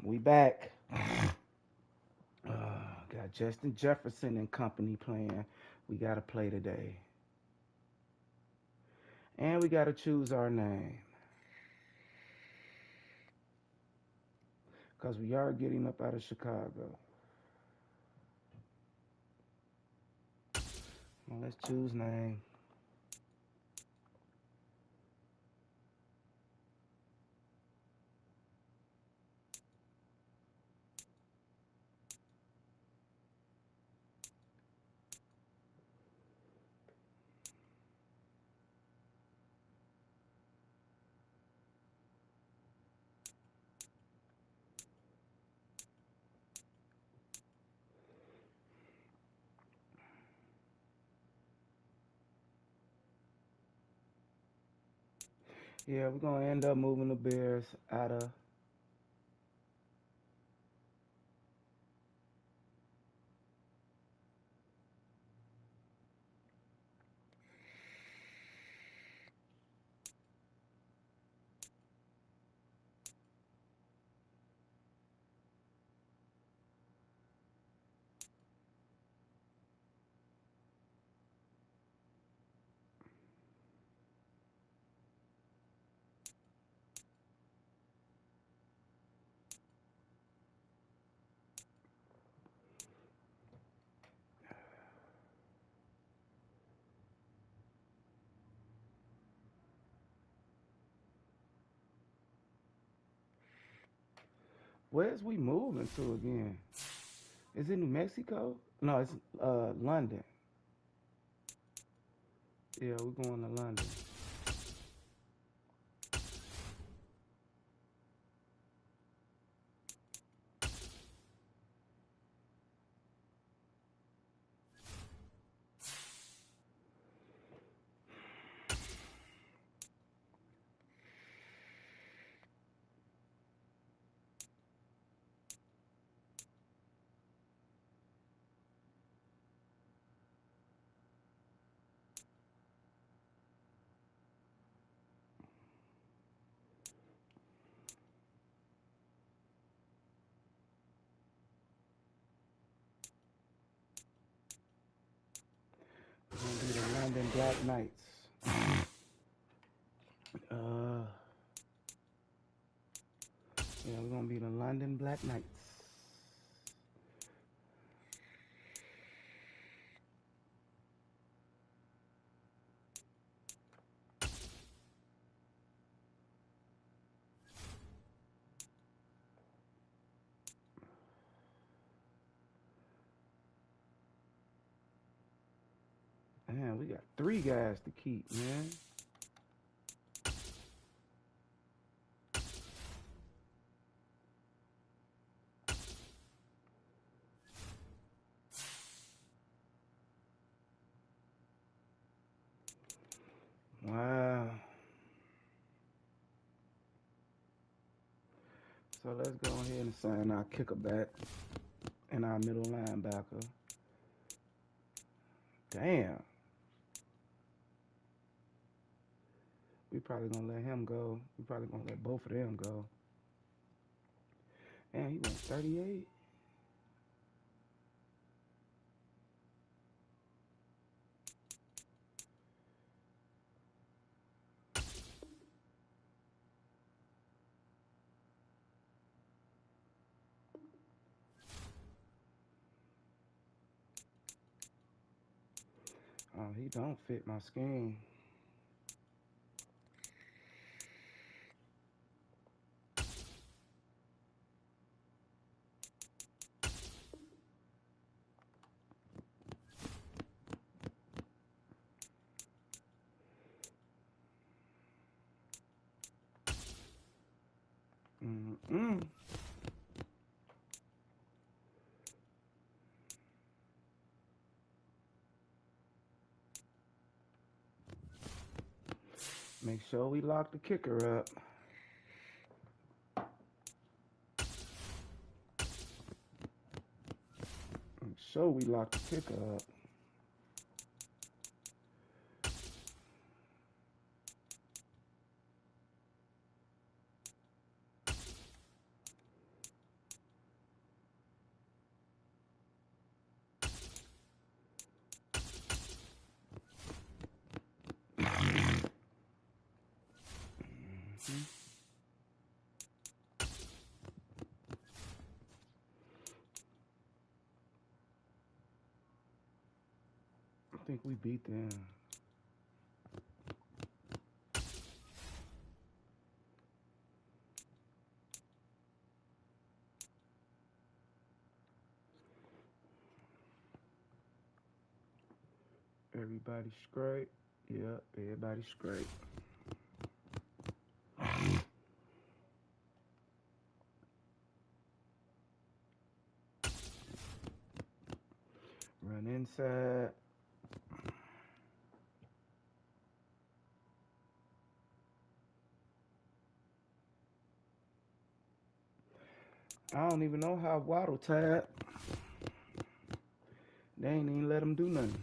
We back. Got Justin Jefferson and company playing. We got to play today. And we got to choose our name. Because we are getting up out of Chicago. Well, let's choose name. Yeah, we're going to end up moving the Bears out of. Where's we moving to again? Is it New Mexico? No, it's London. Yeah, we're going to London. We're going to be the London Black Knights. Uh, yeah, we're going to be the London Black Knights. Man, we got 3 guys to keep, man. Wow. So let's go ahead and sign our kicker back and our middle linebacker. Damn. We probably gonna let him go. We probably gonna let both of them go. And he went 38. Oh, he don't fit my scheme. Mm-mm. Make sure we lock the kicker up. Make sure we lock the kicker up. think we beat them. Everybody straight. Yep, everybody straight. Run inside. I don't even know how Waddle tied. They ain't even let him do nothing.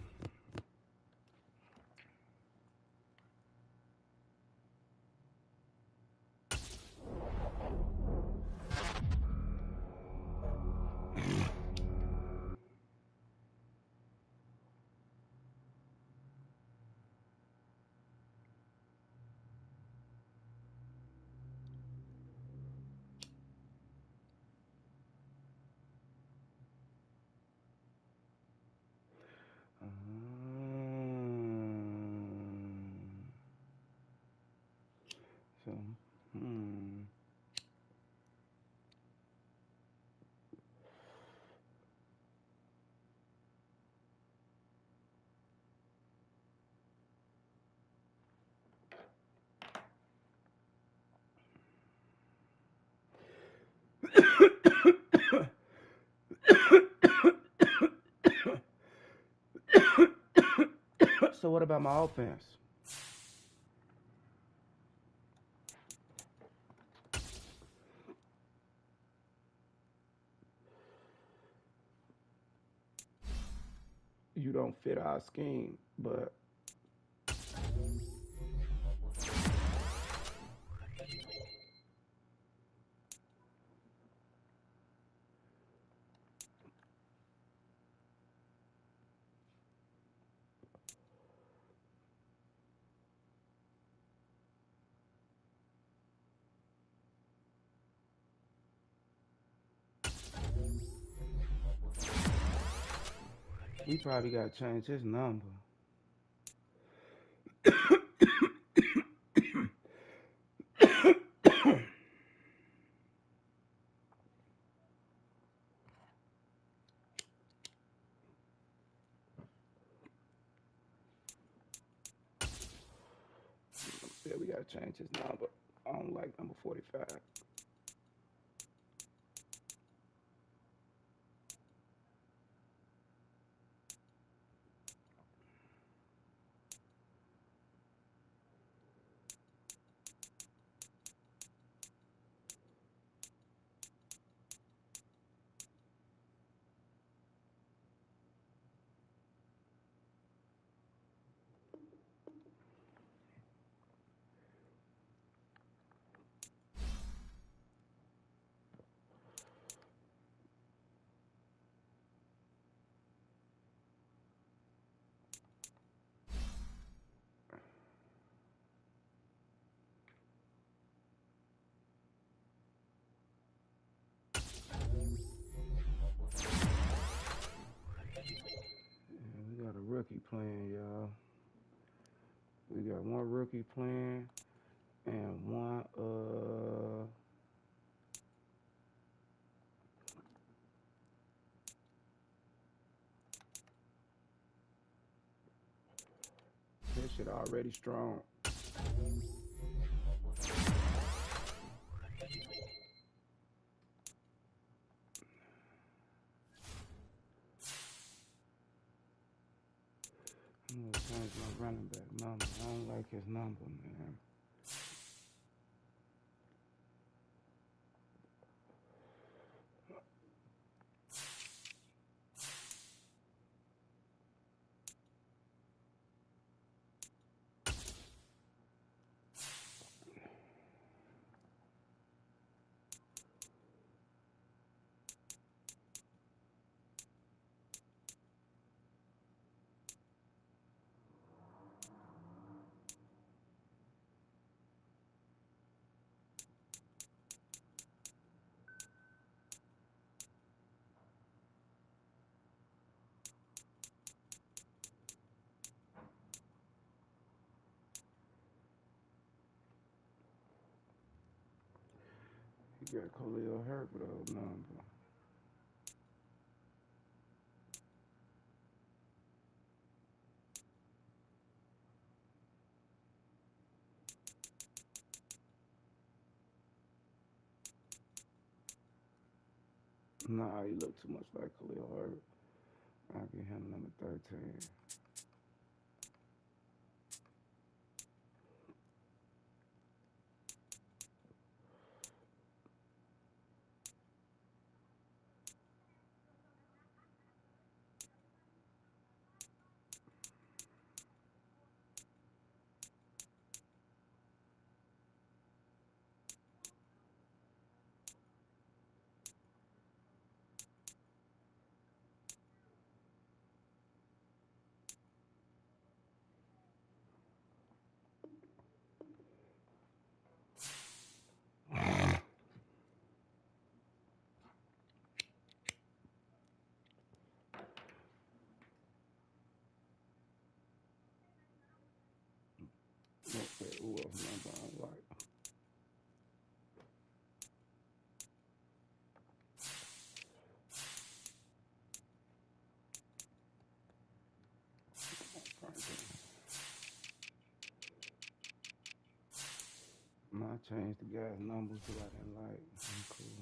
So, hmm. So what about my offense? You don't fit our scheme, but we probably gotta change his number. Yeah, we gotta change his number. I don't like number 45. Yeah, we got a rookie playing, y'all. We got one rookie playing and one this shit already strong. I'm gonna change my running back number. I don't like his number, man. got Khalil Herbert number. Nah, he look too much like Khalil Herbert. I'll get him number 13. Okay, who else number I like? I changed the guy's numbers because I didn't like. I'm cool.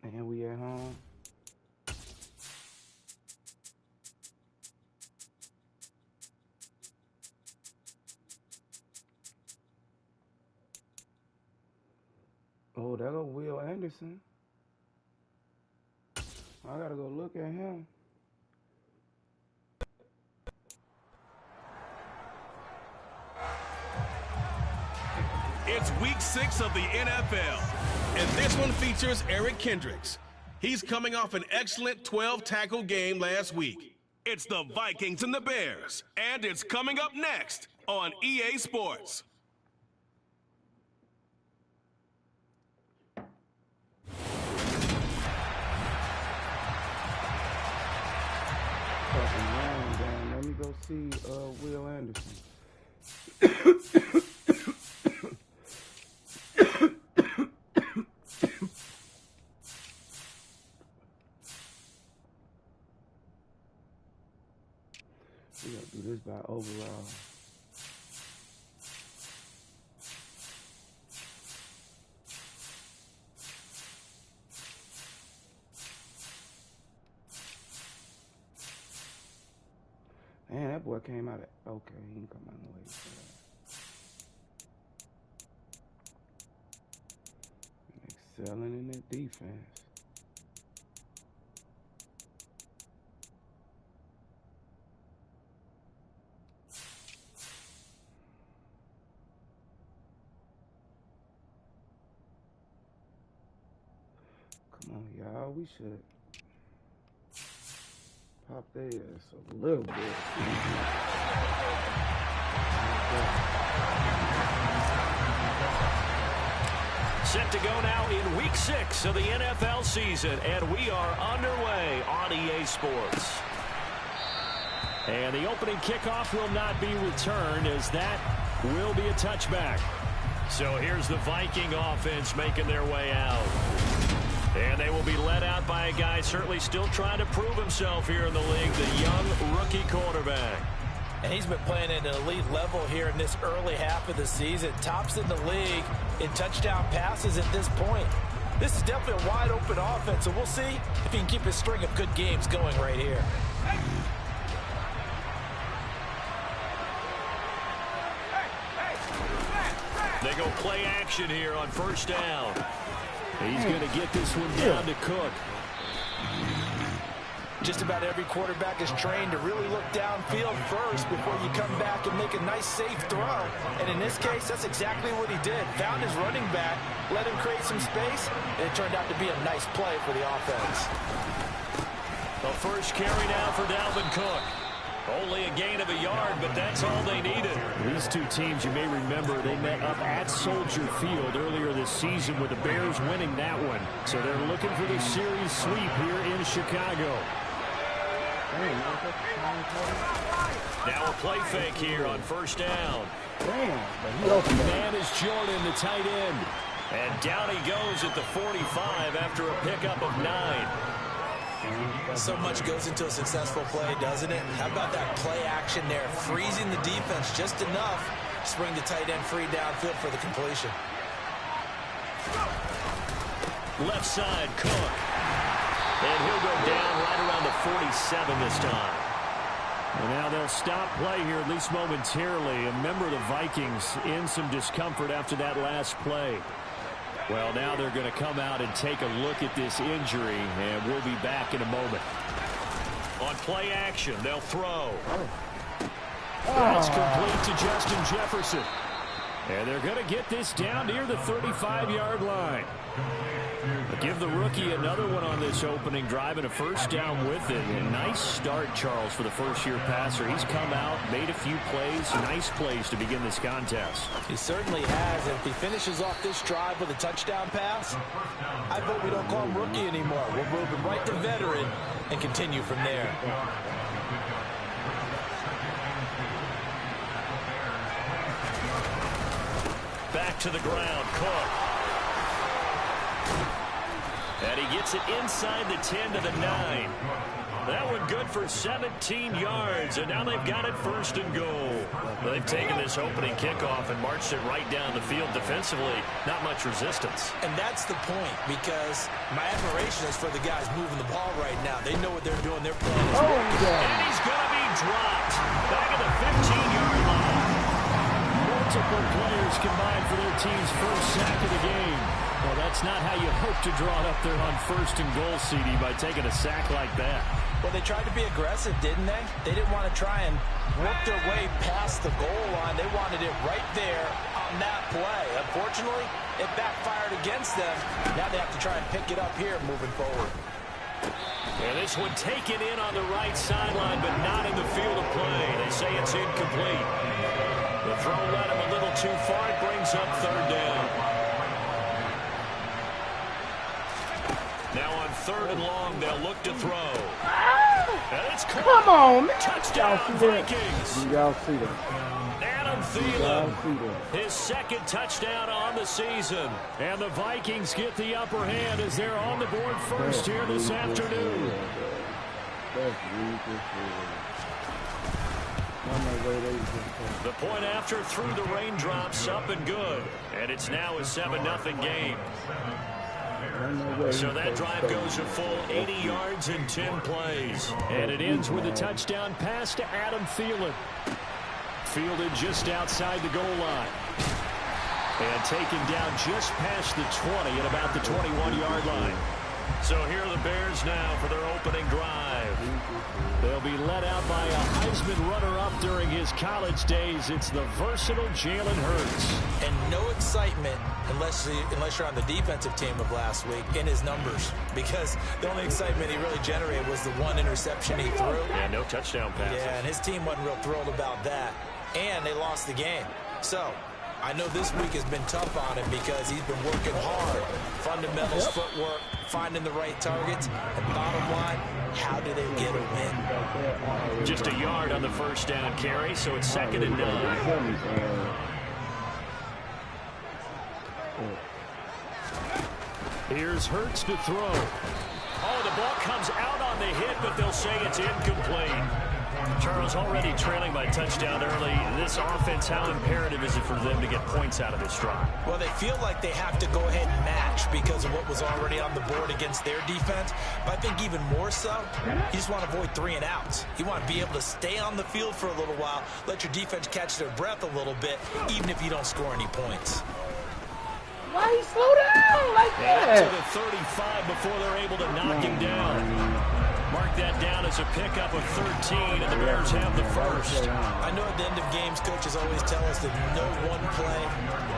And we at home. Oh, there go Will Anderson. I gotta go look at him. It's week 6 of the NFL, and this one features Eric Kendricks. He's coming off an excellent 12-tackle game last week. It's the Vikings and the Bears, and it's coming up next on EA Sports. Let me go see Will Anderson. We gotta do this by overall. Man, that boy came out of, okay, he didn't come out of the way for that. Excelling in that defense. Come on, y'all, we should pop their ass a little bit. Set to go now in week 6 of the NFL season, and we are underway on EA Sports. And the opening kickoff will not be returned, as that will be a touchback. So here's the Viking offense making their way out. And they will be led out by a guy certainly still trying to prove himself here in the league, the young rookie quarterback. And he's been playing at an elite level here in this early half of the season. Tops in the league in touchdown passes at this point. This is definitely a wide-open offense, so we'll see if he can keep his string of good games going right here. They go play action here on first down. He's going to get this one down to Cook. Just about every quarterback is trained to really look downfield first before you come back and make a nice, safe throw. And in this case, that's exactly what he did. Found his running back, let him create some space, and it turned out to be a nice play for the offense. The first carry now for Dalvin Cook. Only a gain of a yard, but that's all they needed. These two teams, you may remember, they met up at Soldier Field earlier this season with the Bears winning that one. So they're looking for the series sweep here in Chicago. Now a play fake here on first down. Damn, but he opened up. Man is Jordan, the tight end. And down he goes at the 45 after a pickup of 9. So much goes into a successful play, doesn't it? How about that play action there, freezing the defense just enough to bring the tight end free downfield for the completion. Left side, Cook. And he'll go down right around the 47 this time. And now they'll stop play here, at least momentarily. A member of the Vikings in some discomfort after that last play. Well, now they're going to come out and take a look at this injury, and we'll be back in a moment. On play action, they'll throw. That's complete to Justin Jefferson. And they're going to get this down near the 35-yard line. Give the rookie another one on this opening drive and a first down with it. A nice start, Charles, for the first-year passer. He's come out, made a few plays, nice plays to begin this contest. He certainly has. And if he finishes off this drive with a touchdown pass, I vote we don't call him rookie anymore. We'll move him right to veteran and continue from there. Back to the ground, Cook. And he gets it inside the 10 to the 9. That one good for 17 yards, and now they've got it first and goal. They've taken this opening kickoff and marched it right down the field defensively. Not much resistance. And that's the point, because my admiration is for the guys moving the ball right now. They know what they're doing. They're playing. And he's going to be dropped back at the 15-yard line. Multiple players combined for their team's first sack of the game. Well, that's not how you hope to draw it up there on first and goal, CD, by taking a sack like that. Well, they tried to be aggressive, didn't they? They didn't want to try and work their way past the goal line. They wanted it right there on that play. Unfortunately, it backfired against them. Now they have to try and pick it up here moving forward. And this one taken in on the right sideline, but not in the field of play. They say it's incomplete. The throw led him a little too far. It brings up third down. Now on third and long, they'll look to throw. And it's Come on, man. Touchdown, Vikings. Y'all see that? Adam Thielen, his second touchdown on the season. And the Vikings get the upper hand as they're on the board first here this afternoon. The point after through the raindrops, up and good. And it's now a 7-0 game. So that drive goes a full 80 yards and 10 plays. And it ends with a touchdown pass to Adam Thielen. Fielded just outside the goal line. And taken down just past the 20 at about the 21-yard line. So here are the Bears now for their opening drive. They'll be led out by a Heisman runner-up during his college days. It's the versatile Jalen Hurts. And no excitement unless you're on the defensive team of last week in his numbers, because the only excitement he really generated was the one interception he threw. Yeah, no touchdown passes. Yeah, and his team wasn't real thrilled about that. And they lost the game. So I know this week has been tough on him because he's been working hard. Fundamentals, footwork, finding the right targets. And bottom line, how do they get a win? Just a yard on the first down carry, so it's 2nd and 9. Here's Hurts to throw. Oh, the ball comes out on the hit, but they'll say it's incomplete. Charles, already trailing by touchdown early. This offense, how imperative is it for them to get points out of this drive? Well, they feel like they have to go ahead and match because of what was already on the board against their defense. But I think even more so, you just want to avoid 3 and outs. You want to be able to stay on the field for a little while, let your defense catch their breath a little bit, even if you don't score any points. Why he slow down like that? To the 35 before they're able to knock him down. Mark that down as a pickup of 13, and the Bears have the first. I know at the end of games, coaches always tell us that no one play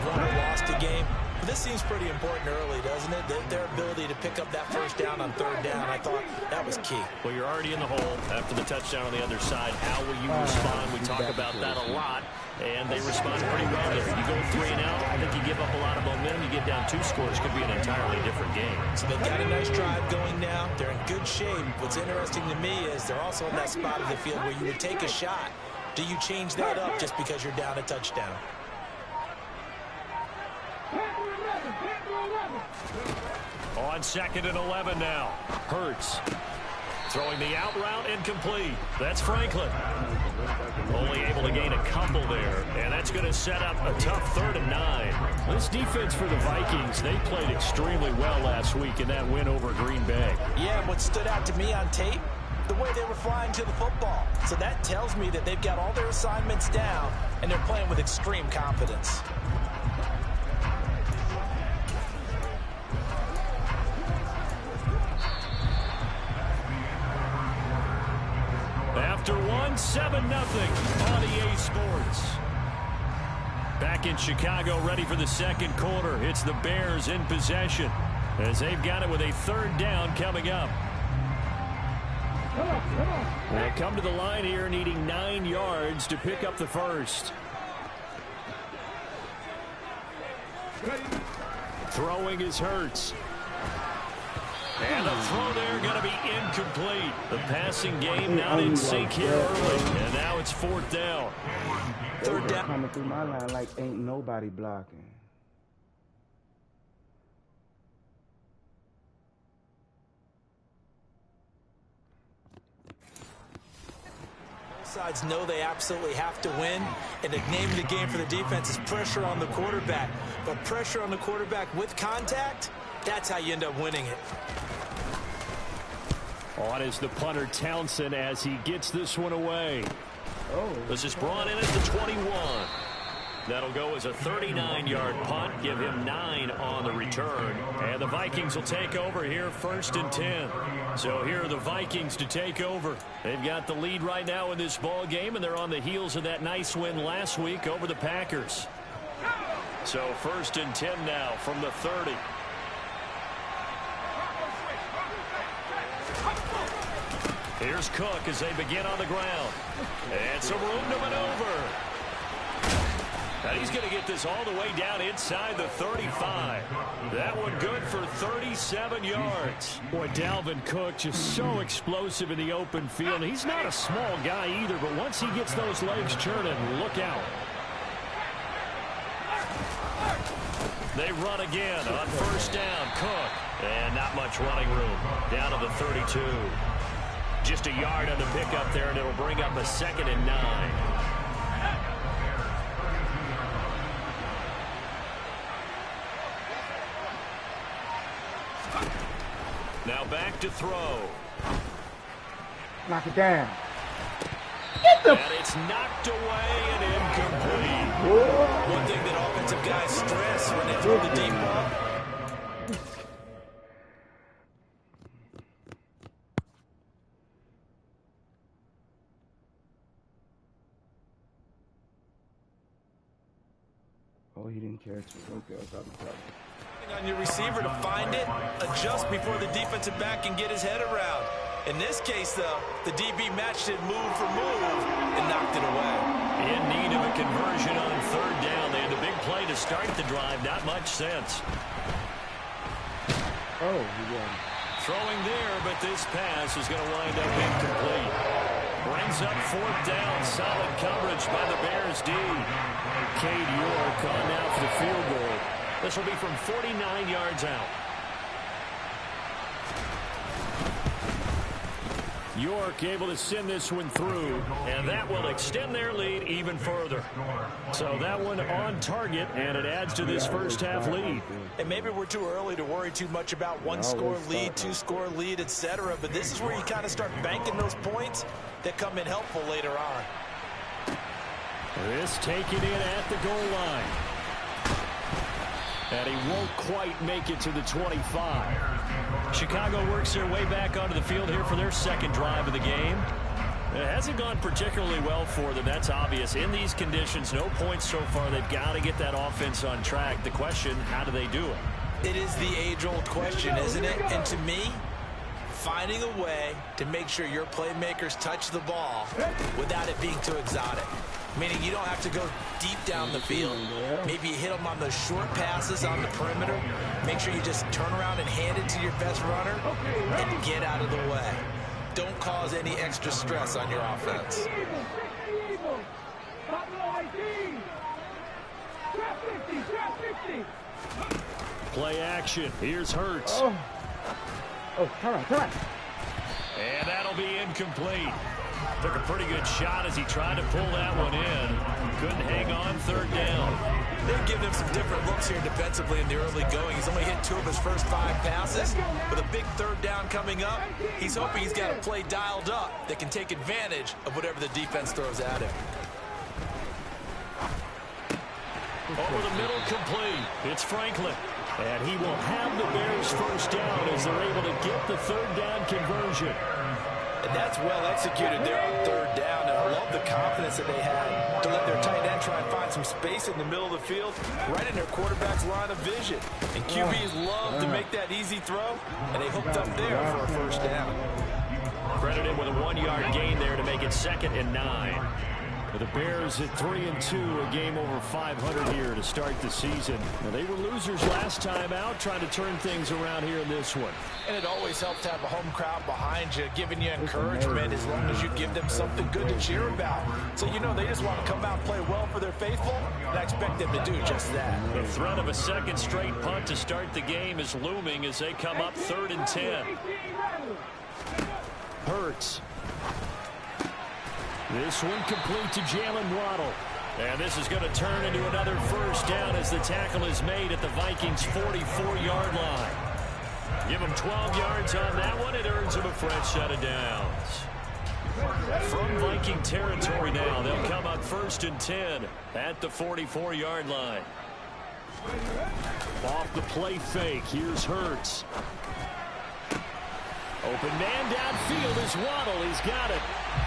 won or lost a game. But this seems pretty important early, doesn't it? Their ability to pick up that first down on third down, I thought that was key. Well, you're already in the hole after the touchdown on the other side. How will you respond? We talk about that a lot. And they respond pretty well there. You go 3 and out, I think you give up a lot of momentum. You get down 2 scores, could be an entirely different game. So they've got a nice drive going now. They're in good shape. What's interesting to me is they're also in that spot of the field where you would take a shot do you change that up just because you're down a touchdown? On 2nd and 11 now. Hurts throwing the out route incomplete. That's Franklin. Only able to gain a couple there, and that's going to set up a tough 3rd and 9. This defense for the Vikings, they played extremely well last week in that win over Green Bay. Yeah, and what stood out to me on tape, the way they were flying to the football. So that tells me that they've got all their assignments down, and they're playing with extreme confidence. After 7-0 on EA Sports. Back in Chicago, ready for the second quarter. It's the Bears in possession as they've got it with a 3rd down coming up. They come to the line here needing 9 yards to pick up the first. Throwing is Hurts. And the throw there going to be incomplete. The passing game not in sync here early. And now it's 4th down. 3rd down. Coming through my line like ain't nobody blocking. Sides know they absolutely have to win, and the name of the game for the defense is pressure on the quarterback. But pressure on the quarterback with contact, that's how you end up winning it. On is the punter Townsend as he gets this one away. Oh. This is brought in at the 21. That'll go as a 39-yard punt, give him 9 on the return. And the Vikings will take over here 1st and 10. So here are the Vikings to take over. They've got the lead right now in this ball game, and they're on the heels of that nice win last week over the Packers. So 1st and 10 now from the 30. Here's Cook as they begin on the ground. And some room to maneuver. And he's going to get this all the way down inside the 35. That one good for 37 yards. Boy, Dalvin Cook just so explosive in the open field. He's not a small guy either, but once he gets those legs churning, look out. They run again on 1st down. Cook. And not much running room. Down to the 32. Just a yard on the pickup there, and it'll bring up a 2nd and 9. Now back to throw. Knock it down. And it's knocked away and incomplete. One thing that offensive guys stress when they throw the deep ball. Oh, he didn't catch it. Okay, I thought he caught it. On your receiver to find it, adjust before the defensive back can get his head around. In this case, though, the DB matched it move for move and knocked it away. In need of a conversion on 3rd down. They had the big play to start the drive. Not much sense. Oh, he got it. Throwing there, but this pass is going to wind up incomplete. Brings up 4th down. Solid coverage by the Bears D. Cade York on now for the field goal. This will be from 49 yards out. York able to send this one through, and that will extend their lead even further. So that one on target, and it adds to this first half lead. And maybe we're too early to worry too much about 1-score lead, 2-score lead, etc. But this is where you kind of start banking those points that come in helpful later on. This taken in at the goal line. And he won't quite make it to the 25. Chicago works their way back onto the field here for their 2nd drive of the game. It hasn't gone particularly well for them, that's obvious. In these conditions, no points so far. They've got to get that offense on track. The question, how do they do it? It is the age-old question, isn't it? And to me, finding a way to make sure your playmakers touch the ball without it being too exotic. Meaning you don't have to go deep down the field. Maybe you hit them on those short passes on the perimeter. Make sure you just turn around and hand it to your best runner and get out of the way. Don't cause any extra stress on your offense. Play action. Here's Hurts. Oh, come on. And that'll be incomplete. Took a pretty good shot as he tried to pull that one in. Couldn't hang on. Third down. They've given him some different looks here defensively in the early going. He's only hit 2 of his first 5 passes. With a big third down coming up, he's hoping he's got a play dialed up that can take advantage of whatever the defense throws at him. Over the middle, complete. It's Franklin. And he will have the Bears first down as they're able to get the third down conversion. And that's well executed there on third down. And I love the confidence that they had to let their tight end try and find some space in the middle of the field, right in their quarterback's line of vision. And QBs love to make that easy throw, and they hooked up there for a first down. Credited with a 1-yard gain there to make it 2nd and 9. The Bears at 3-2, a game over 500 here to start the season. Now, they were losers last time out, trying to turn things around here in this one. And it always helps to have a home crowd behind you, giving you encouragement as long as you give them something good to cheer about. So you know they just want to come out and play well for their faithful, and I expect them to do just that. The threat of a second straight punt to start the game is looming as they come up 3rd and 10. Hurts. This one complete to Jalen Waddle. And this is going to turn into another first down as the tackle is made at the Vikings' 44-yard line. Give them 12 yards on that one. It earns them a fresh set of downs. From Viking territory now, they'll come up 1st and 10 at the 44-yard line. Off the play fake, here's Hurts. Open man downfield is Waddle. He's got it.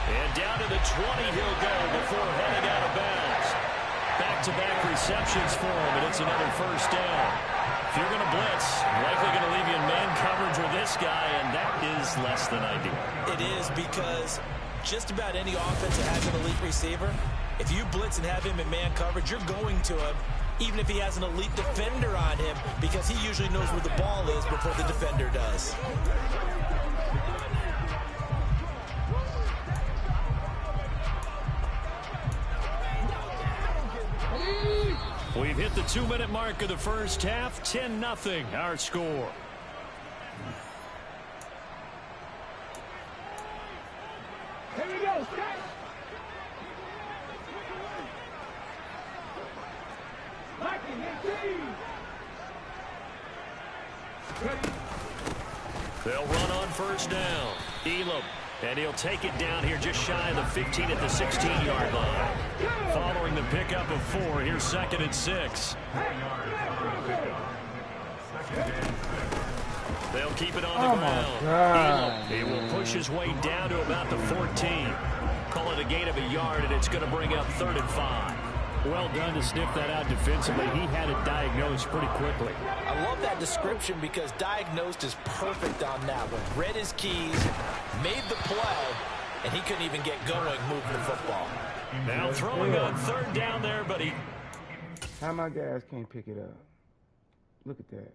And down to the 20 he'll go before heading out of bounds. Back-to-back receptions for him, and it's another first down. If you're going to blitz, likely going to leave you in man coverage with this guy, and that is less than ideal. It is, because just about any offense that has an elite receiver, if you blitz and have him in man coverage, you're going to him, even if he has an elite defender on him, because he usually knows where the ball is before the defender does. We've hit the 2-minute mark of the first half. 10-0 our score. Here we go. They'll run on first down. Elam. And he'll take it down here just shy of the 15 at the 16-yard line. Following the pickup of 4, here's 2nd and 6. They'll keep it on the ground. Elam, he will push his way down to about the 14. Call it a gain of a yard, and it's going to bring up 3rd and 5. Well done to sniff that out defensively. He had it diagnosed pretty quickly. I love that description because diagnosed is perfect on that one. Read his keys, made the play, and he couldn't even get going moving the football. Now throwing on 3rd down there, but he... How my guys can't pick it up? Look at that.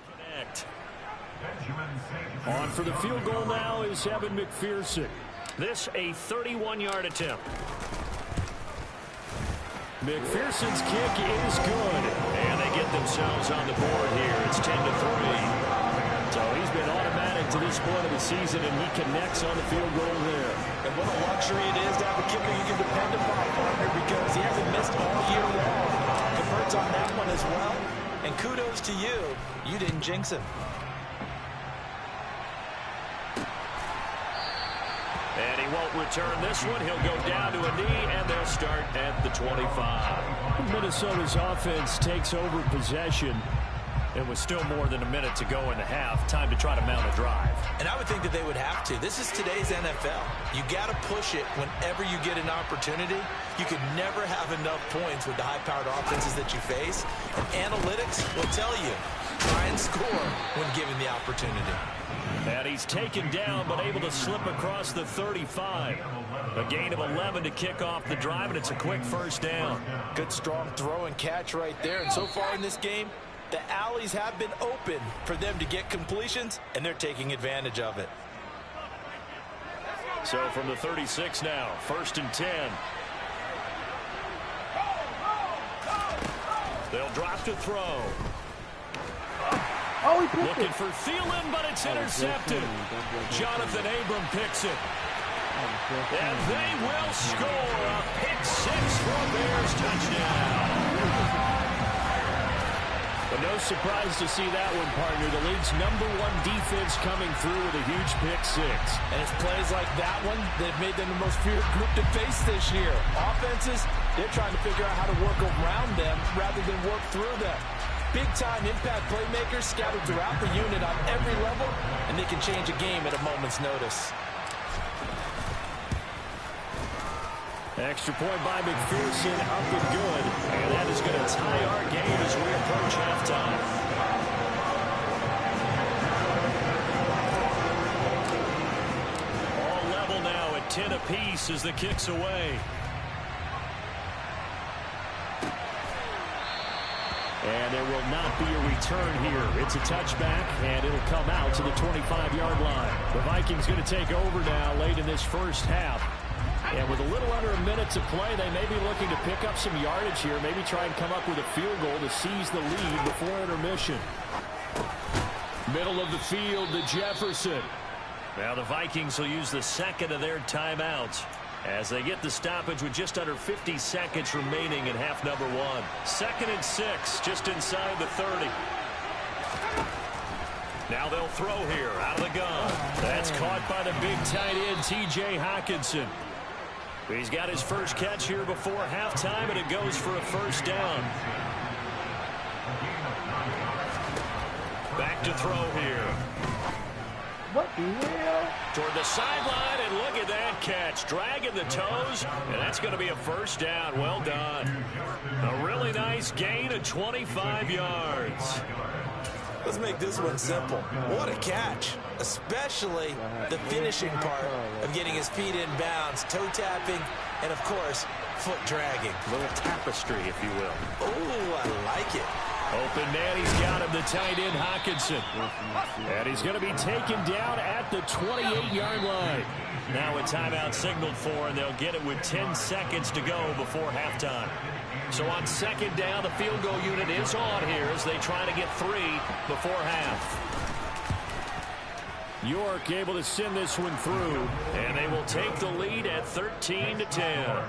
Connect. On for the field goal now is Evan McPherson. This a 31-yard attempt. McPherson's kick is good. And they get themselves on the board here. It's 10-3. So he's been automatic to this point of the season, and he connects on the field goal there. And what a luxury it is to have a kicker you can depend upon, partner, because he hasn't missed all year long. Converts on that one as well. And kudos to you. You didn't jinx him. And he won't return this one. He'll go down to a knee, and they'll start at the 25. Minnesota's offense takes over possession. It was still more than a minute to go in the half. Time to try to mount a drive. And I would think that they would have to. This is today's NFL. You got to push it whenever you get an opportunity. You can never have enough points with the high-powered offenses that you face. And analytics will tell you, try and score when given the opportunity. And he's taken down, but able to slip across the 35. A gain of 11 to kick off the drive, and it's a quick first down. Good, strong throw and catch right there. And so far in this game, the alleys have been open for them to get completions, and they're taking advantage of it. So from the 36 now, 1st and 10. They'll drop to throw. Oh, he picked Looking it. for Thielen, but it's intercepted. Jonathan Abram picks it. And they will score a pick six for a Bears touchdown. But no surprise to see that one, partner. The league's #1 defense coming through with a huge pick six. And it's plays like that one that have made them the most feared group to face this year. Offenses, they're trying to figure out how to work around them rather than work through them. Big-time impact playmakers scattered throughout the unit on every level, and they can change a game at a moment's notice. Extra point by McPherson, up and good. And that is going to tie our game as we approach halftime. All level now at 10 apiece as the kick's away. And there will not be a return here. It's a touchback, and it'll come out to the 25-yard line. The Vikings going to take over now late in this first half. And with a little under a minute to play, they may be looking to pick up some yardage here, maybe try and come up with a field goal to seize the lead before intermission. Middle of the field to Jefferson. Now the Vikings will use the second of their timeouts as they get the stoppage with just under 50 seconds remaining in half number 1. 2nd and 6, just inside the 30. Now they'll throw here out of the gun. That's caught by the big tight end, T.J. Hockenson. He's got his first catch here before halftime, and it goes for a first down. Back to throw here. What the hell? Toward the sideline, and look at that catch. Dragging the toes, and that's going to be a first down. Well done. A really nice gain of 25 yards. Let's make this one simple. What a catch, especially the finishing part of getting his feet in bounds, toe tapping, and, of course, foot dragging. A little tapestry, if you will. Oh, I like it. Open man, he's got him, the tight end Hockenson. And he's going to be taken down at the 28-yard line. Now a timeout signaled for, and they'll get it with 10 seconds to go before halftime. So on second down, the field goal unit is on here as they try to get 3 before half. York able to send this one through, and they will take the lead at 13-10.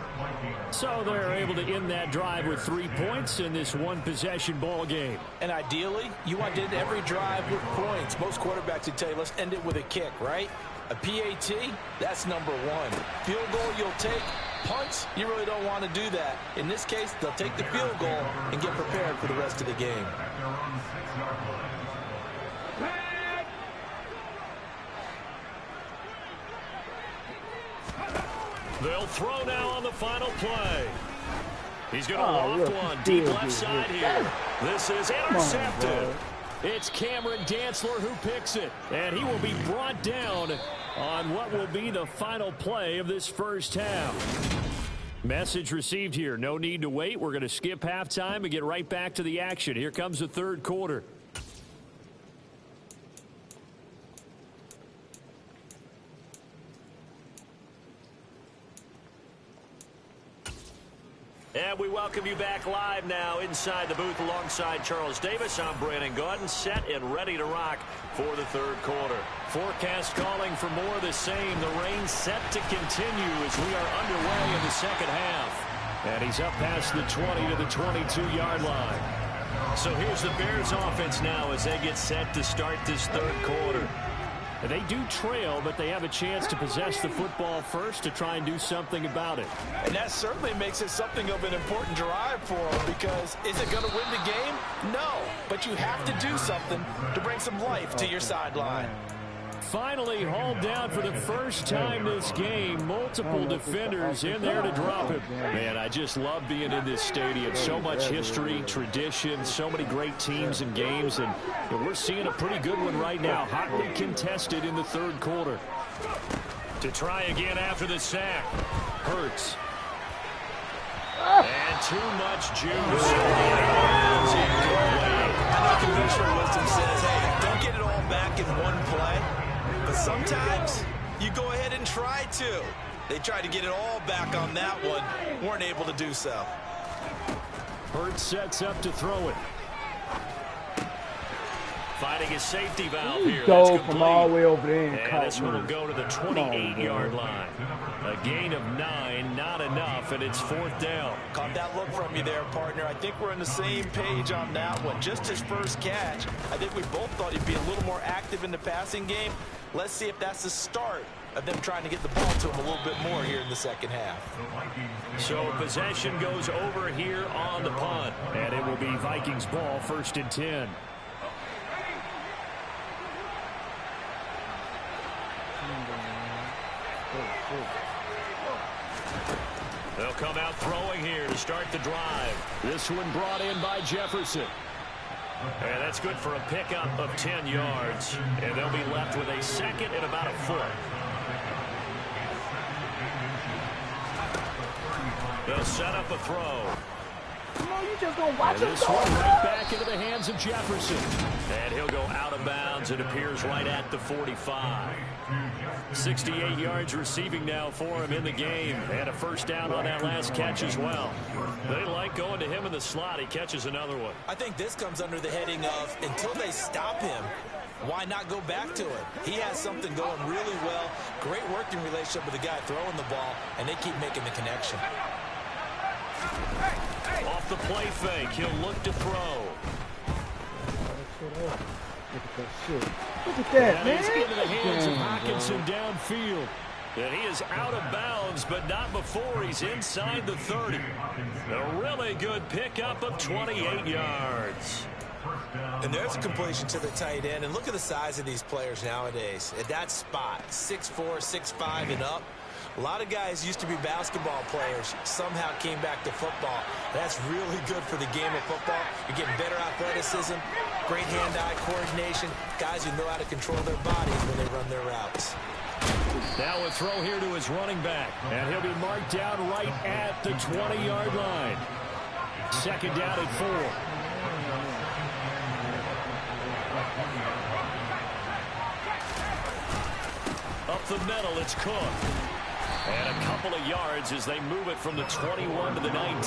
So they're able to end that drive with 3 points in this one-possession ball game. And ideally, you want to end every drive with points. Most quarterbacks would tell you, let's end it with a kick, right? A PAT, that's #1. Field goal you'll take. Punts, you really don't want to do that. In this case, they'll take the field goal and get prepared for the rest of the game. They'll throw now on the final play. He's going to loft one deep left side here. This is intercepted. It's Cameron Dantzler who picks it, and he will be brought down on what will be the final play of this first half. Message received here. No need to wait. We're going to skip halftime and get right back to the action. Here comes the third quarter. And we welcome you back live now inside the booth alongside Charles Davis. I'm Brandon Gaudin, set and ready to rock for the third quarter. Forecast calling for more of the same. The rain set to continue as we are underway in the second half. And he's up past the 20 to the 22-yard line. So here's the Bears offense now as they get set to start this third quarter. They do trail, but they have a chance to possess the football first to try and do something about it. And that certainly makes it something of an important drive for them, because is it going to win the game? No, but you have to do something to bring some life to your sideline. Finally hauled down for the first time this game. Multiple defenders in there to drop him. Man, I just love being in this stadium. So much history, tradition, so many great teams and games. And we're seeing a pretty good one right now. Hotly contested in the third quarter. To try again after the sack. Hurts. And too much juice. I know conventional wisdom says, hey, don't get it all back in one play. But sometimes you go ahead and try to. They tried to get it all back on that one. Weren't able to do so. Hurts sets up to throw it. Finding his safety valve here. That's Dove from all the way over there and caught this one will go to the 28-yard line. A gain of 9, not enough, and it's 4th down. Caught that look from you there, partner. I think we're on the same page on that one. Just his first catch. I think we both thought he'd be a little more active in the passing game. Let's see if that's the start of them trying to get the ball to him a little bit more here in the second half. So possession goes over here on the punt, and it will be Vikings ball, 1st and 10. They'll come out throwing here to start the drive. This one brought in by Jefferson. And that's good for a pickup of 10 yards. And they'll be left with a 2nd and about a foot. They'll set up a throw. Come on, you just gonna watch him this one right back into the hands of Jefferson. And he'll go out of bounds. It appears right at the 45. 68 yards receiving now for him in the game. And a 1st down on that last catch as well. They like going to him in the slot. He catches another one. I think this comes under the heading of until they stop him, why not go back to it? He has something going really well. Great working relationship with the guy throwing the ball, and they keep making the connection. Off the play fake, he'll look to throw. Look at that shit. Look at that, man. He's into the hands of Hockenson downfield. And he is out of bounds, but not before he's inside the 30. A really good pickup of 28 yards. And there's a completion to the tight end. And look at the size of these players nowadays. At that spot, 6'4", 6'5", and up. A lot of guys used to be basketball players, somehow came back to football. That's really good for the game of football. You're getting better athleticism, great hand-eye coordination, guys who know how to control their bodies when they run their routes. Now a throw here to his running back, and he'll be marked down right at the 20-yard line. 2nd down at 4. Up the middle, it's Cook. And a couple of yards as they move it from the 21 to the 19.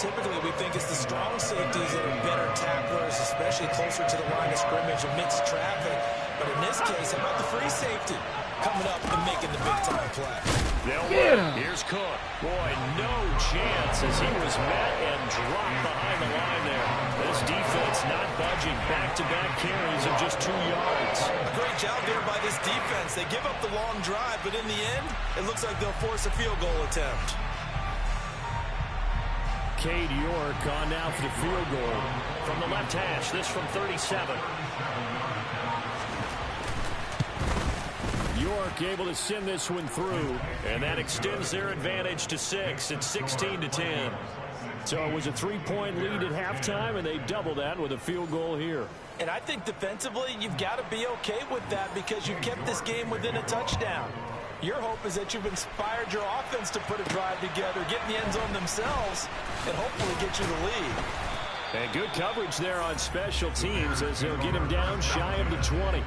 Typically, we think it's the strong safeties that are better tacklers, especially closer to the line of scrimmage amidst traffic. But in this case, how about the free safety coming up and making the big-time play? Here's Cook. Boy, no chance as he was met and dropped behind the line there. This defense not budging. Back-to-back carries of just 2 yards. A great job there by this defense. They give up the long drive, but in the end, it looks like they'll force a field goal attempt. Cade York on now for the field goal from the left hash. This from 37. York able to send this one through, and that extends their advantage to 6. It's 16-10. So it was a 3-point lead at halftime, and they doubled that with a field goal here. And I think defensively, you've got to be okay with that because you kept this game within a touchdown. Your hope is that you've inspired your offense to put a drive together, get in the end zone themselves, and hopefully get you the lead. And good coverage there on special teams as they'll get him down shy of the 20.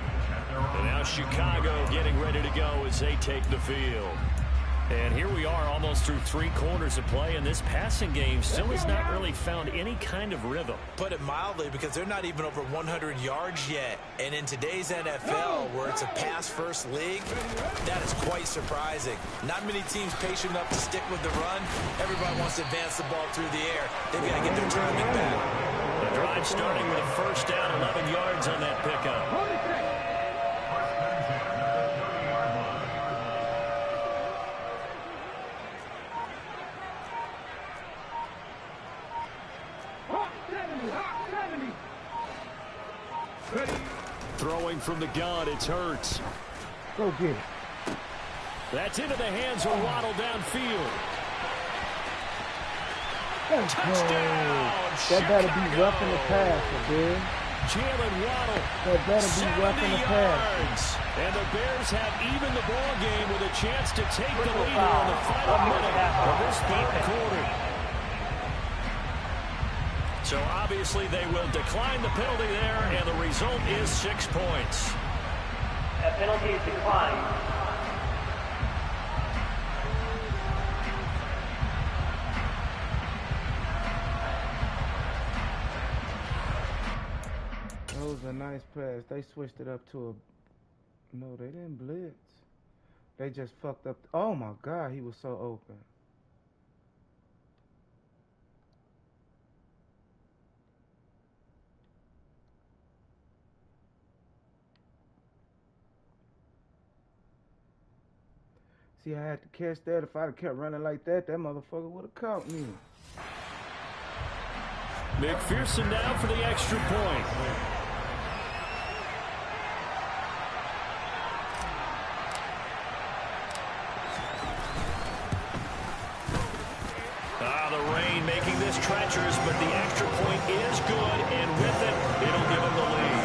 And now Chicago getting ready to go as they take the field. And here we are almost through 3 quarters of play, and this passing game still has not really found any kind of rhythm. Put it mildly, because they're not even over 100 yards yet. And in today's NFL, where it's a pass-first league, that is quite surprising. Not many teams patient enough to stick with the run. Everybody wants to advance the ball through the air. They've got to get their timing back. The drive starting with a 1st down, 11 yards on that pickup. Throwing from the gun, it's Hurts. Go get it. That's into the hands of Waddle downfield. Touchdown! That better be roughing the passer, dude. Jalen Waddle. That better be roughing the passer. And the Bears have even the ball game with a chance to take the lead in the final minute of this 3rd quarter. So obviously they will decline the penalty there, and the result is 6 points. That penalty is declined. nice pass. They switched it up to a... No, they didn't blitz. They just fucked up. Oh, my God. He was so open. See, I had to catch that. If I'd have kept running like that, that motherfucker would have caught me. McPherson now for the extra point. The rain making this treacherous, but the extra point is good, and with it, it'll give them the lead.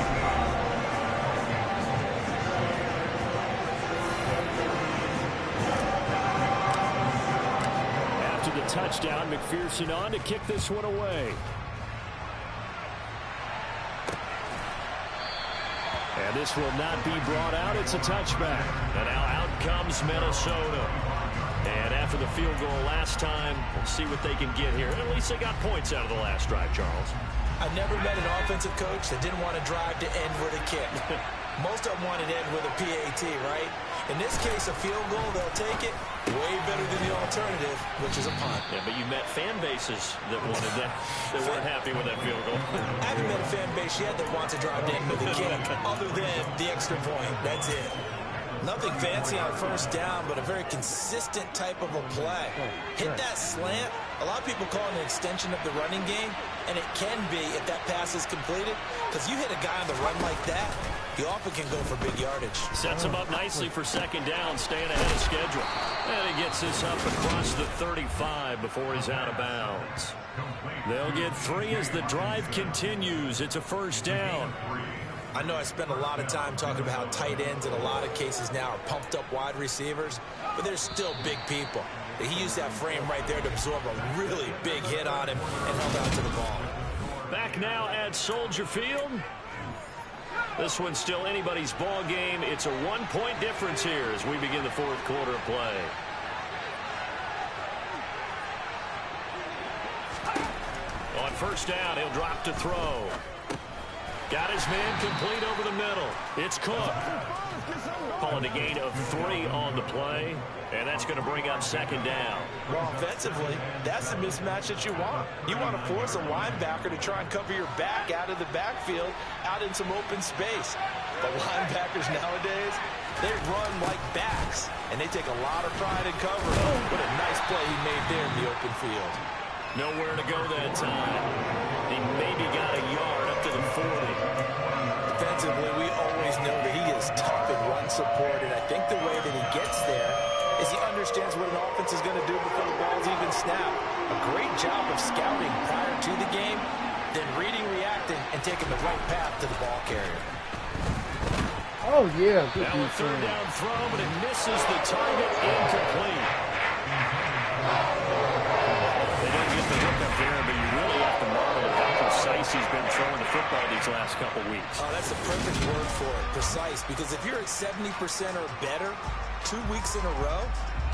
After the touchdown, McPherson on to kick this one away. And this will not be brought out. It's a touchback. And now out comes Minnesota. And after the field goal last time, we'll see what they can get here. At least they got points out of the last drive, Charles. I've never met an offensive coach that didn't want to drive to end with a kick. Most of them wanted to end with a PAT, right? In this case, a field goal, they'll take it. Way better than the alternative, which is a punt. Yeah, but you met fan bases that wanted that, that weren't happy with that field goal. I haven't met a fan base yet that wants to drive to end with a kick, other than the extra point. That's it. Nothing fancy on first down, but a very consistent type of a play. Hit that slant. A lot of people call it an extension of the running game, and it can be if that pass is completed, because you hit a guy on the run like that, he often can go for big yardage. Sets him up nicely for second down, staying ahead of schedule. And he gets this up across the 35 before he's out of bounds. They'll get 3 as the drive continues. It's a first down. I know I spend a lot of time talking about how tight ends in a lot of cases now are pumped up wide receivers, but they're still big people. He used that frame right there to absorb a really big hit on him and held on to the ball. Back now at Soldier Field. This one's still anybody's ball game. It's a 1-point difference here as we begin the fourth quarter of play. On first down, he'll drop to throw. Got his man complete over the middle. It's Cook. Calling a gain of 3 on the play. And that's going to bring up second down. Well, offensively, that's the mismatch that you want. You want to force a linebacker to try and cover your back out of the backfield, out in some open space. But linebackers nowadays, they run like backs, and they take a lot of pride in covering. What a nice play he made there in the open field. Nowhere to go that time. He maybe got a yard up to the 40. Defensively, we always know that he is tough in run support, and I think the way that he gets there is he understands what an offense is going to do before the ball's even snapped. A great job of scouting prior to the game, then reading, reacting, and taking the right path to the ball carrier. Oh, yeah. Good now a third down throw, but it misses the target. Incomplete. They don't get the hook up there, but you really have to marvel at how precise he's been throwing the football these last couple weeks. Oh, that's a perfect word for it, precise, because if you're at 70% or better 2 weeks in a row,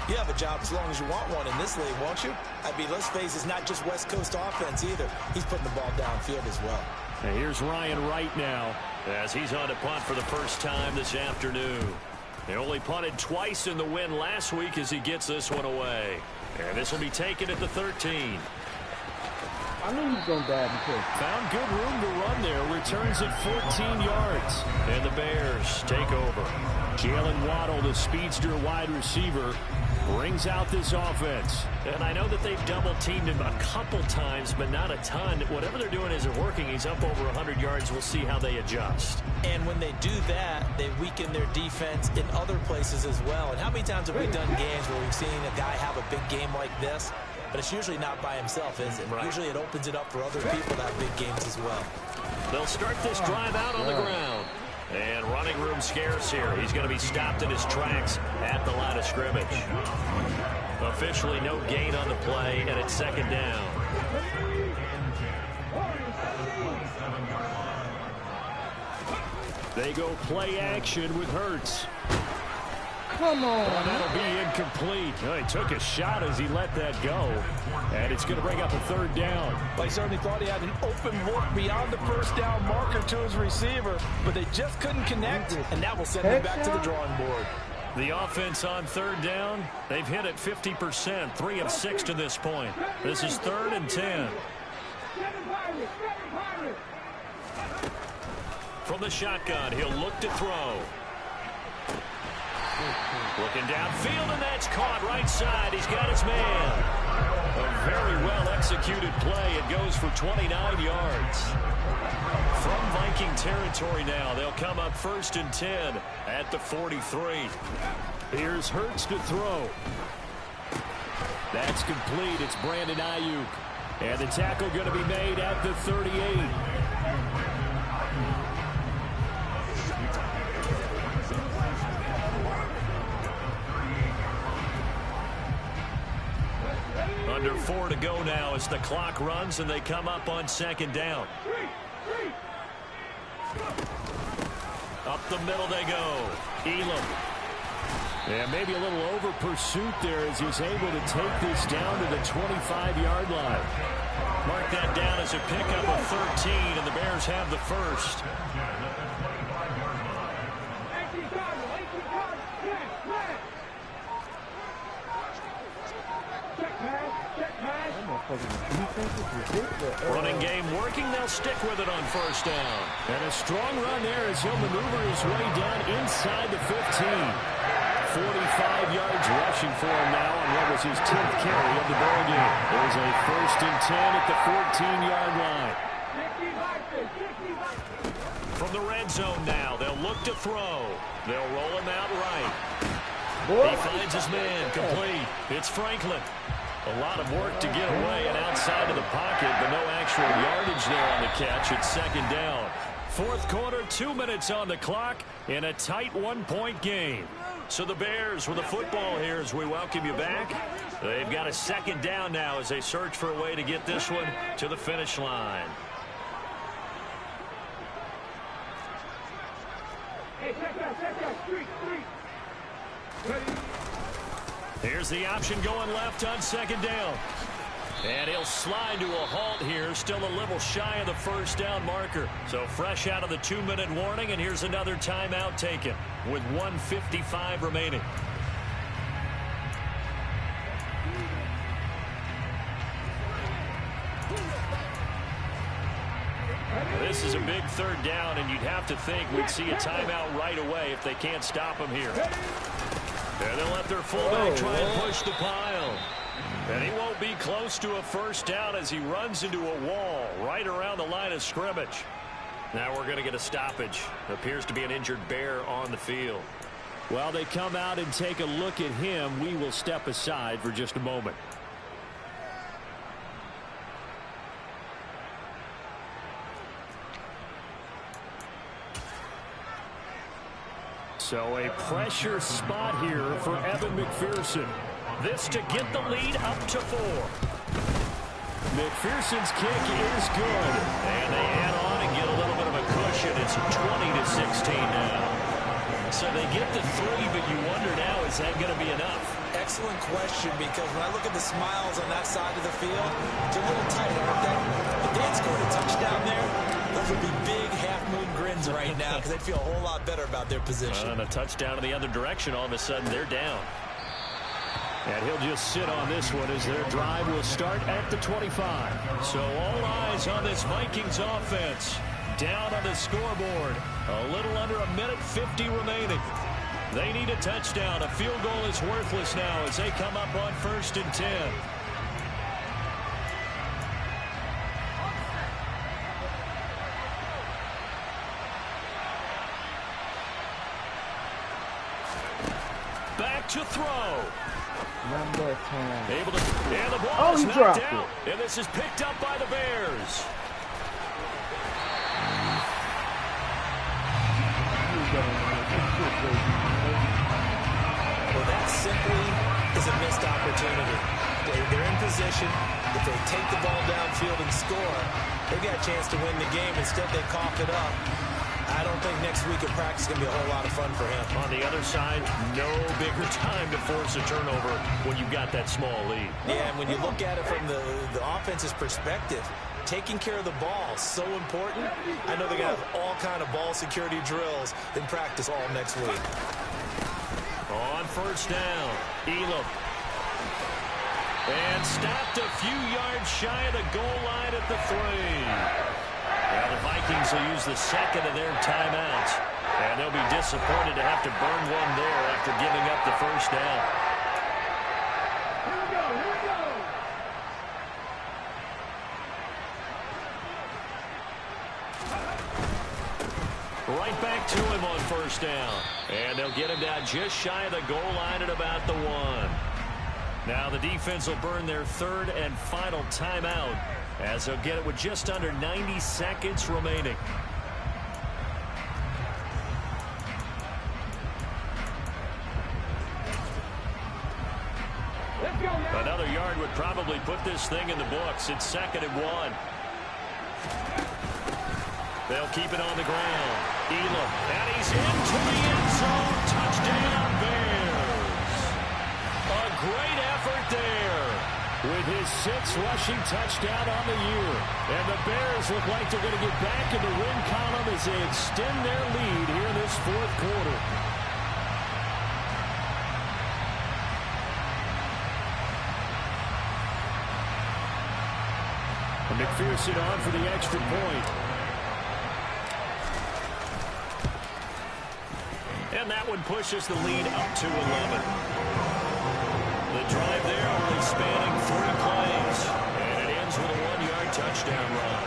you have a job as long as you want one in this league, won't you? I mean, let's face it, it's not just West Coast offense either. He's putting the ball downfield as well. And here's Ryan Wright now as he's on to punt for the first time this afternoon. They only punted twice in the win last week as he gets this one away. And this will be taken at the 13. I knew he was going to dive and kick. Found good room to run there. Returns at 14 yards. And the Bears take over. Jalen Waddle, the speedster wide receiver, brings out this offense. And I know that they've double-teamed him a couple times, but not a ton. Whatever they're doing isn't working. He's up over 100 yards. We'll see how they adjust. And when they do that, they weaken their defense in other places as well. And how many times have we done games where we've seen a guy have a big game like this? But it's usually not by himself, is it? Right. Usually it opens it up for other people to have big games as well. They'll start this drive out on the ground. And running room scarce here. He's going to be stopped in his tracks at the line of scrimmage. Officially no gain on the play, and it's second down. They go play action with Hurts. Come on. Well, that'll be incomplete. Well, he took a shot as he let that go. And it's going to bring up a third down. Well, he certainly thought he had an open look beyond the first down marker to his receiver, but they just couldn't connect, and that will send them back to the drawing board. The offense on third down, they've hit it 50%, 3 of 6 to this point. This is 3rd and 10. From the shotgun, he'll look to throw. Looking downfield, and that's caught right side. He's got his man. A very well-executed play. It goes for 29 yards. From Viking territory now, they'll come up 1st and 10 at the 43. Here's Hurts to throw. That's complete. It's Brandon Ayuk. And the tackle going to be made at the 38. Under 4 to go now as the clock runs and they come up on 2nd down. Up the middle they go. Elam. Yeah, maybe a little over pursuit there as he's able to take this down to the 25-yard line. Mark that down as a pickup of 13, and the Bears have the first. Running game working. They'll stick with it on 1st down. And a strong run there as he'll maneuver his way down inside the 15. 45 yards rushing for him now on what was his 10th carry of the ball game. There's a 1st and 10 at the 14-yard line. From the red zone now, they'll look to throw. They'll roll him out right. He finds his man complete. It's Franklin. A lot of work to get away and outside of the pocket, but no actual yardage there on the catch. It's 2nd down. 4th quarter, 2 minutes on the clock in a tight 1-point game. So the Bears with the football here as we welcome you back. They've got a 2nd down now as they search for a way to get this one to the finish line. Here's the option going left on 2nd down. And he'll slide to a halt here, still a little shy of the 1st down marker. So fresh out of the 2-minute warning, and here's another timeout taken with 1:55 remaining. This is a big 3rd down, and you'd have to think we'd see a timeout right away if they can't stop him here. And they'll let their fullback try and push the pile. And he won't be close to a 1st down as he runs into a wall right around the line of scrimmage. Now we're going to get a stoppage. Appears to be an injured Bear on the field. While they come out and take a look at him, we will step aside for just a moment. So a pressure spot here for Evan McPherson. This to get the lead up to 4. McPherson's kick is good. And they add on and get a little bit of a cushion. It's 20-16 now. So they get the 3, but you wonder now, is that going to be enough? Excellent question, because when I look at the smiles on that side of the field, it's a little tight. If they had scored a touchdown there, those would be big half-moon grins right now because they'd feel a whole lot better about their position. And a touchdown in the other direction, all of a sudden they're down. And he'll just sit on this one as their drive will start at the 25. So all eyes on this Vikings offense. Down on the scoreboard. A little under 1:50 remaining. They need a touchdown. A field goal is worthless now as they come up on 1st and 10. Back to throw. Number 10. Able to, and the ball is he knocked dropped out. And this is picked up by the Bears. Well, that simply is a missed opportunity. They're in position. If they take the ball downfield and score, they got a chance to win the game. Instead, they coughed it up. I don't think next week at practice is going to be a whole lot of fun for him. On the other side, no bigger time to force a turnover when you've got that small lead. Yeah, and when you look at it from the offense's perspective, taking care of the ball is so important. I know they're going to have all kind of ball security drills in practice all next week. On first down, Elam. And stopped a few yards shy of the goal line at the 3. Well, the Vikings will use the second of their timeouts. And they'll be disappointed to have to burn one there after giving up the first down. Here we go, here we go. Right back to him on first down. And they'll get him down just shy of the goal line at about the 1. Now the defense will burn their third and final timeout as they'll get it with just under 90 seconds remaining. Let's go now. Another yard would probably put this thing in the books. It's 2nd and 1. They'll keep it on the ground. Elam, and he's into the end zone. Touchdown, Bears. A great effort there with his 6th rushing touchdown on the year. And the Bears look like they're going to get back in the win column as they extend their lead here in this 4th quarter. And McPherson on for the extra point. And that one pushes the lead up to 11. The drive there only spanning 3 plays. And it ends with a 1-yard touchdown run.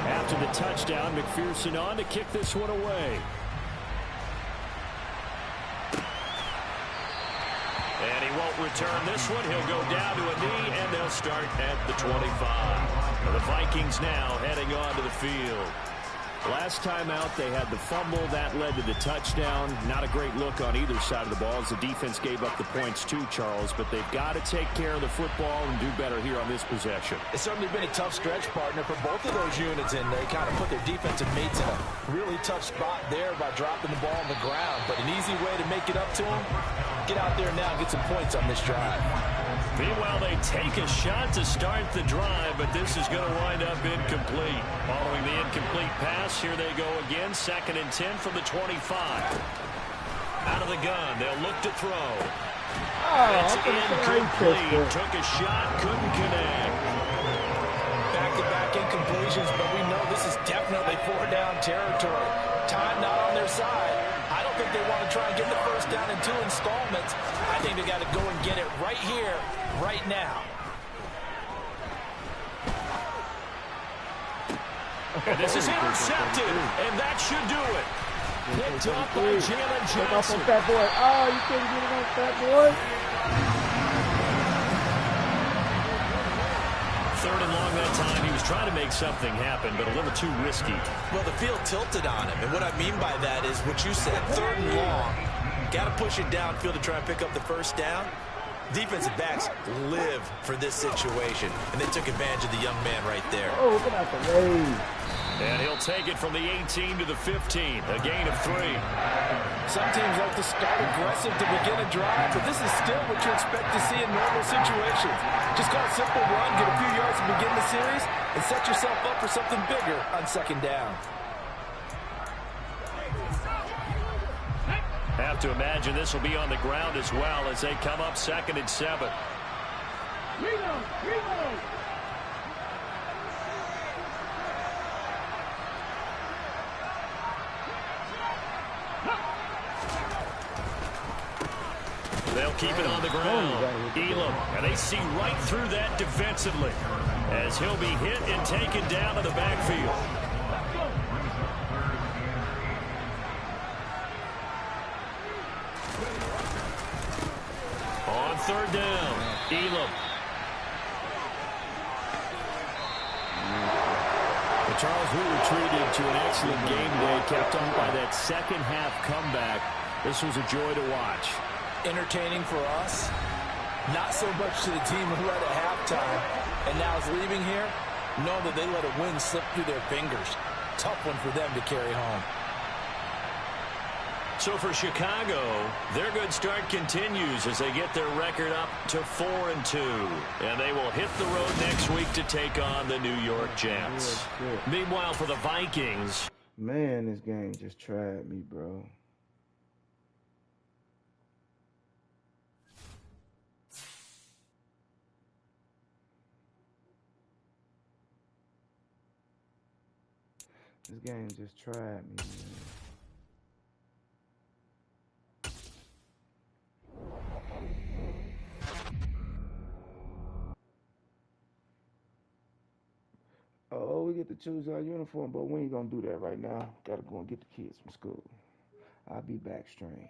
After the touchdown, McPherson on to kick this one away. And he won't return this one. He'll go down to a knee, and they'll start at the 25. The Vikings now heading onto the field. Last time out, they had the fumble. That led to the touchdown. Not a great look on either side of the ball as the defense gave up the points too, Charles. But they've got to take care of the football and do better here on this possession. It's certainly been a tough stretch, partner, for both of those units, and they kind of put their defensive mates in a really tough spot there by dropping the ball on the ground. But an easy way to make it up to them, get out there now and get some points on this drive. Meanwhile, they take a shot to start the drive, but this is going to wind up incomplete. Following the incomplete pass, here they go again. 2nd and 10 from the 25. Out of the gun, they'll look to throw. It's incomplete. Took a shot, couldn't connect. Back-to-back incompletions, but we know this is definitely 4-down territory. Time not on their side. I don't think they want to try and get the first down in 2 installments. I think they got to go and get it right here, right now. And this is intercepted, and that should do it. Picked up by Jalen Johnson. Fat boy. Oh, you couldn't get it on Fat Boy? 3rd and long that time. He was trying to make something happen, but a little too risky. Well, the field tilted on him, and what I mean by that is what you said, 3rd and long. Got to push it downfield to try and pick up the first down. Defensive backs live for this situation, and they took advantage of the young man right there. Oh, get out the way. And he'll take it from the 18 to the 15, a gain of 3. Some teams like to start aggressive to begin a drive, but this is still what you expect to see in normal situations. Just call a simple run, get a few yards to begin the series, and set yourself up for something bigger on 2nd down. Have to imagine this will be on the ground as well as they come up 2nd and 7. Reload, reload. They'll keep it on the ground. Elam, and they see right through that defensively as he'll be hit and taken down to the backfield. On 3rd down, Elam. Charles, we were treated to an excellent game day, kept on by that second half comeback. This was a joy to watch. Entertaining for us, not so much to the team who led at halftime and now is leaving here. knowing that they let a win slip through their fingers. Tough one for them to carry home. So for Chicago, their good start continues as they get their record up to 4-2. And they will hit the road next week to take on the New York Jets. Meanwhile, for the Vikings. Man, this game just tried me, bro. This game just tried me, man. Oh, we get to choose our uniform, but we ain't gonna do that right now. Gotta go and get the kids from school. I'll be back, Strange.